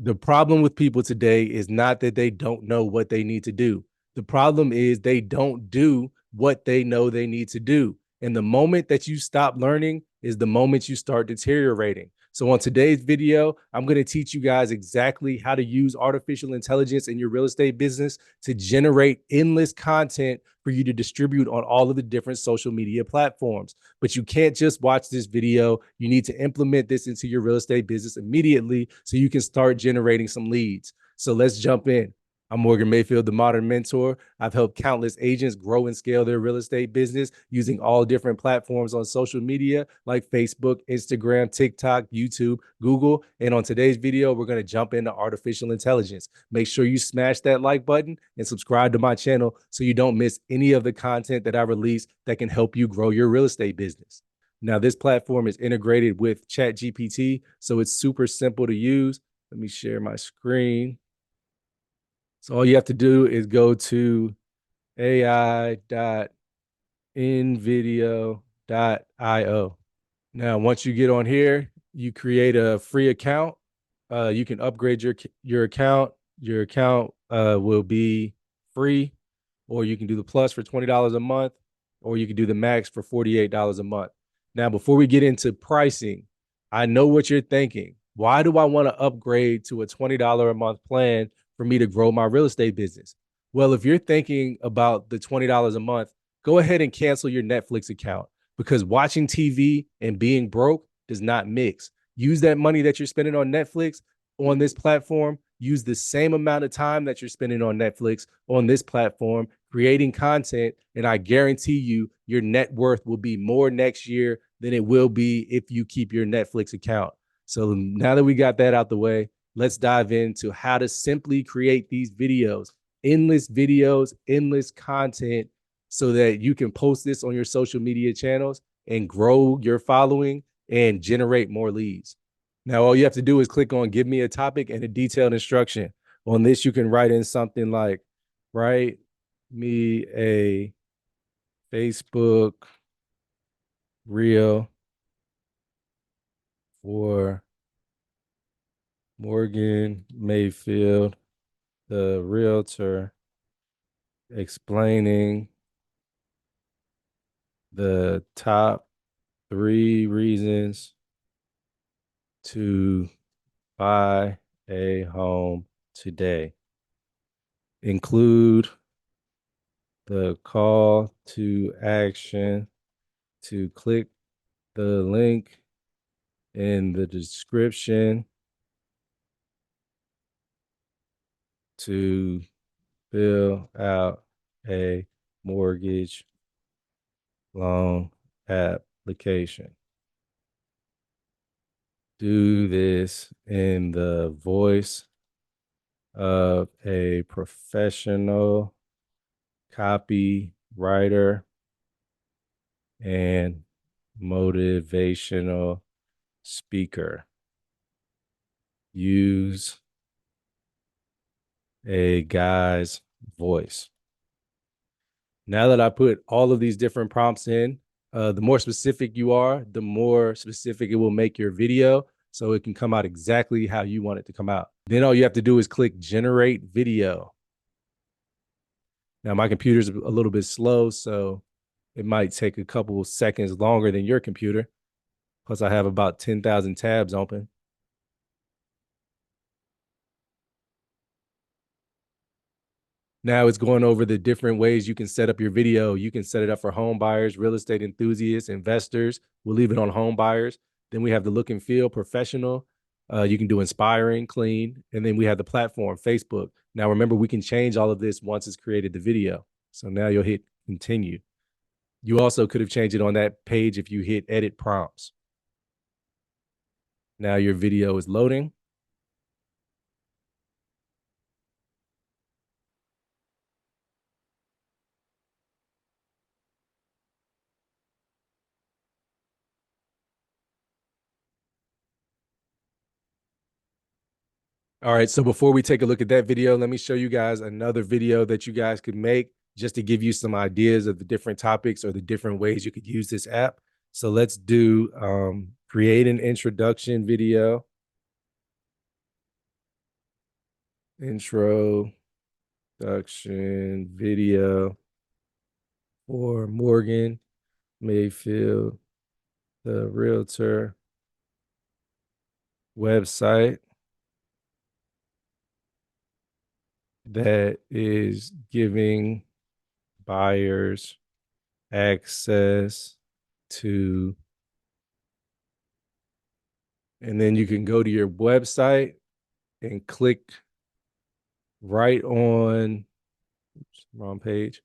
The problem with people today is not that they don't know what they need to do. The problem is they don't do what they know they need to do. And the moment that you stop learning is the moment you start deteriorating. So, on today's video, I'm going to teach you guys exactly how to use artificial intelligence in your real estate business to generate endless content for you to distribute on all of the different social media platforms. But you can't just watch this video. You need to implement this into your real estate business immediately so you can start generating some leads. So let's jump in. I'm Morgan Mayfield, the Modern Mentor. I've helped countless agents grow and scale their real estate business using all different platforms on social media like Facebook, Instagram, TikTok, YouTube, Google. And on today's video, we're going to jump into artificial intelligence. Make sure you smash that like button and subscribe to my channel so you don't miss any of the content that I release that can help you grow your real estate business. Now, this platform is integrated with Chat GPT, so it's super simple to use. Let me share my screen. So all you have to do is go to ai.nvideo.io. Now, once you get on here, you create a free account. You can upgrade your account. Your account will be free, or you can do the plus for $20 a month, or you can do the max for $48 a month. Now, before we get into pricing, I know what you're thinking. Why do I want to upgrade to a $20 a month plan for me to grow my real estate business? Well, if you're thinking about the $20 a month, go ahead and cancel your Netflix account, because watching TV and being broke does not mix. Use that money that you're spending on Netflix on this platform. Use the same amount of time that you're spending on Netflix on this platform, creating content. And I guarantee you, your net worth will be more next year than it will be if you keep your Netflix account. So now that we got that out the way, let's dive into how to simply create these videos, endless content, so that you can post this on your social media channels and grow your following and generate more leads. Now, all you have to do is click on give me a topic and a detailed instruction. On this, you can write in something like, write me a Facebook reel for Morgan Mayfield, the realtor, explaining the top 3 reasons to buy a home today. Include the call to action to click the link in the description to fill out a mortgage loan application. Do this in the voice of a professional copywriter and motivational speaker. Use a guy's voice. Now that I put all of these different prompts in, the more specific you are, the more specific it will make your video, so it can come out exactly how you want it to come out. Then all you have to do is click generate video. Now, my computer's a little bit slow, so it might take a couple of seconds longer than your computer. Plus, I have about 10,000 tabs open. Now it's going over the different ways you can set up your video. You can set it up for home buyers, real estate enthusiasts, investors. We'll leave it on home buyers. Then we have the look and feel professional. You can do inspiring, clean. And then we have the platform, Facebook. Now, remember, we can change all of this once it's created the video. So now you'll hit continue. You also could have changed it on that page if you hit edit prompts. Now your video is loading. All right, so before we take a look at that video, let me show you guys another video that you guys could make just to give you some ideas of the different topics or the different ways you could use this app. So let's do create an introduction video. introduction video for Morgan Mayfield, the realtor website that is giving buyers access to, and then you can go to your website and click right on, wrong page.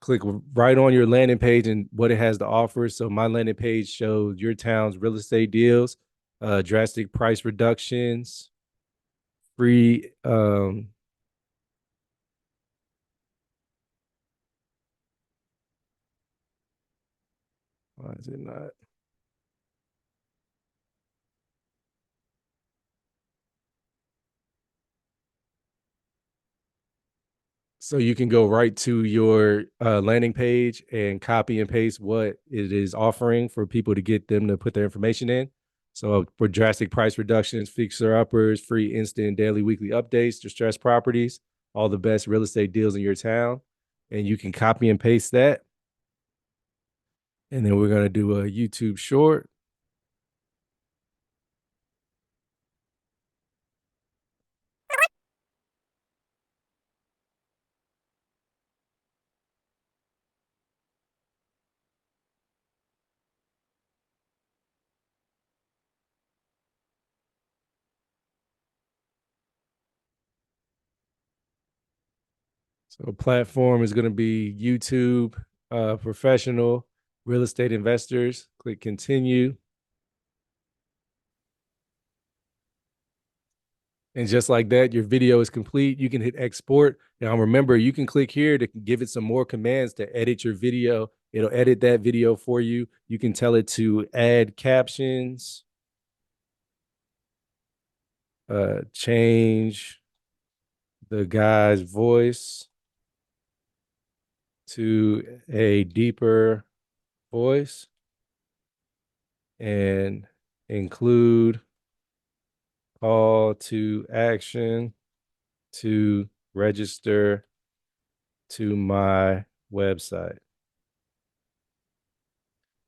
Click right on your landing page and what it has to offer. So my landing page shows your town's real estate deals, drastic price reductions, free why is it not? So you can go right to your landing page and copy and paste what it is offering for people to get them to put their information in. So for drastic price reductions, fixer uppers, free instant daily weekly updates, distressed properties, all the best real estate deals in your town. And you can copy and paste that. And then we're going to do a YouTube short. So platform is going to be YouTube, professional real estate investors. Click continue. And just like that, your video is complete. You can hit export. Now remember, you can click here to give it some more commands to edit your video. It'll edit that video for you. You can tell it to add captions, change the guy's voice to a deeper voice, and include call to action to register to my website.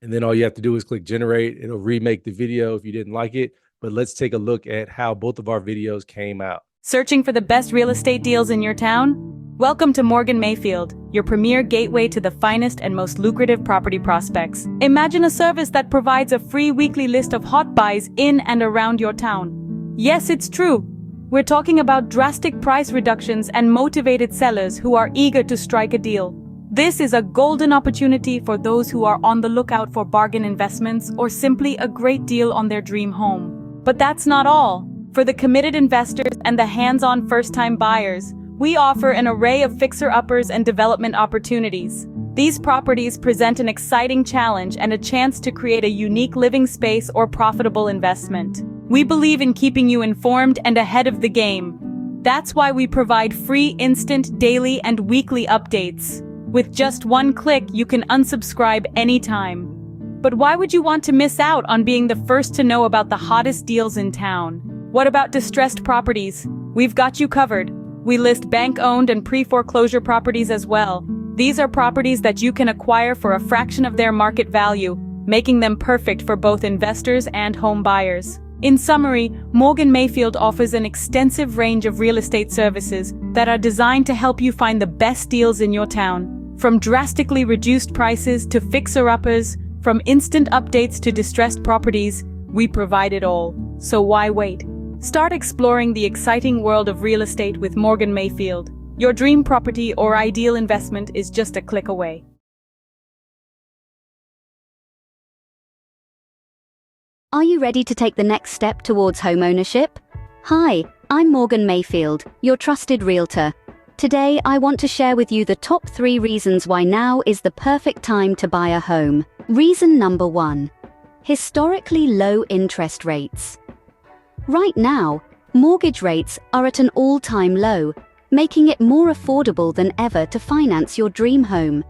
And then all you have to do is click generate. It'll remake the video if you didn't like it. But let's take a look at how both of our videos came out. Searching for the best real estate deals in your town? Welcome to Morgan Mayfield, your premier gateway to the finest and most lucrative property prospects. Imagine a service that provides a free weekly list of hot buys in and around your town. Yes, it's true. We're talking about drastic price reductions and motivated sellers who are eager to strike a deal. This is a golden opportunity for those who are on the lookout for bargain investments or simply a great deal on their dream home. But that's not all. For the committed investors and the hands-on first-time buyers, we offer an array of fixer-uppers and development opportunities. These properties present an exciting challenge and a chance to create a unique living space or profitable investment. We believe in keeping you informed and ahead of the game. That's why we provide free instant daily and weekly updates. With just one click, you can unsubscribe anytime. But why would you want to miss out on being the first to know about the hottest deals in town? What about distressed properties? We've got you covered. We list bank-owned and pre-foreclosure properties as well. These are properties that you can acquire for a fraction of their market value, making them perfect for both investors and home buyers. In summary, Morgan Mayfield offers an extensive range of real estate services that are designed to help you find the best deals in your town. From drastically reduced prices to fixer-uppers, from instant updates to distressed properties, we provide it all. So why wait? Start exploring the exciting world of real estate with Morgan Mayfield. Your dream property or ideal investment is just a click away. Are you ready to take the next step towards homeownership? Hi, I'm Morgan Mayfield, your trusted realtor. Today, I want to share with you the top 3 reasons why now is the perfect time to buy a home. Reason number 1. Historically low interest rates. Right now, mortgage rates are at an all-time low, making it more affordable than ever to finance your dream home.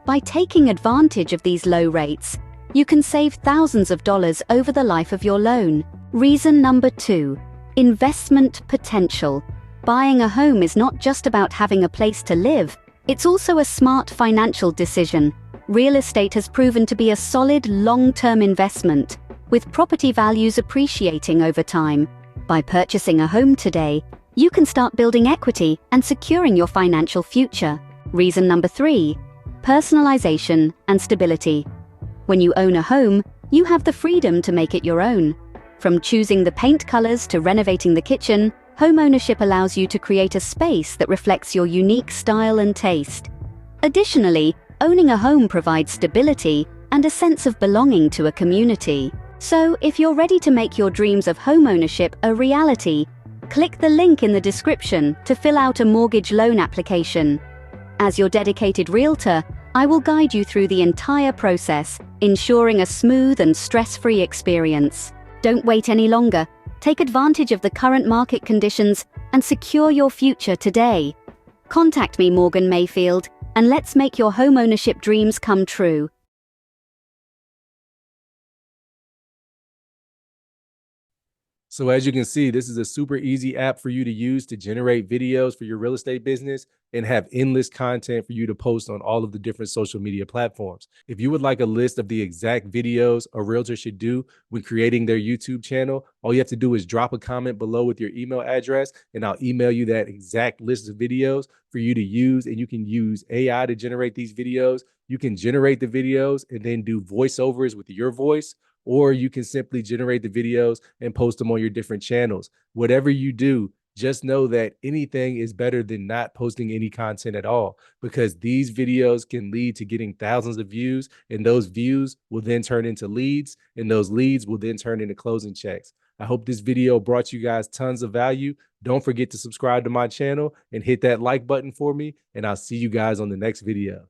By taking advantage of these low rates, you can save thousands of dollars over the life of your loan. Reason number 2. Investment potential. Buying a home is not just about having a place to live, it's also a smart financial decision. Real estate has proven to be a solid long-term investment, with property values appreciating over time. By purchasing a home today, you can start building equity and securing your financial future. Reason number 3, personalization and stability. When you own a home, you have the freedom to make it your own. From choosing the paint colors to renovating the kitchen, homeownership allows you to create a space that reflects your unique style and taste. Additionally, owning a home provides stability and a sense of belonging to a community. So, if you're ready to make your dreams of homeownership a reality, click the link in the description to fill out a mortgage loan application. As your dedicated realtor, I will guide you through the entire process, ensuring a smooth and stress-free experience. Don't wait any longer. Take advantage of the current market conditions and secure your future today. Contact me, Morgan Mayfield, and let's make your homeownership dreams come true. So as you can see, this is a super easy app for you to use to generate videos for your real estate business and have endless content for you to post on all of the different social media platforms. If you would like a list of the exact videos a realtor should do when creating their YouTube channel, all you have to do is drop a comment below with your email address, and I'll email you that exact list of videos for you to use. And you can use AI to generate these videos. You can generate the videos and then do voiceovers with your voice, or you can simply generate the videos and post them on your different channels. Whatever you do, just know that anything is better than not posting any content at all, because these videos can lead to getting thousands of views, and those views will then turn into leads, and those leads will then turn into closing checks. I hope this video brought you guys tons of value. Don't forget to subscribe to my channel and hit that like button for me, and I'll see you guys on the next video.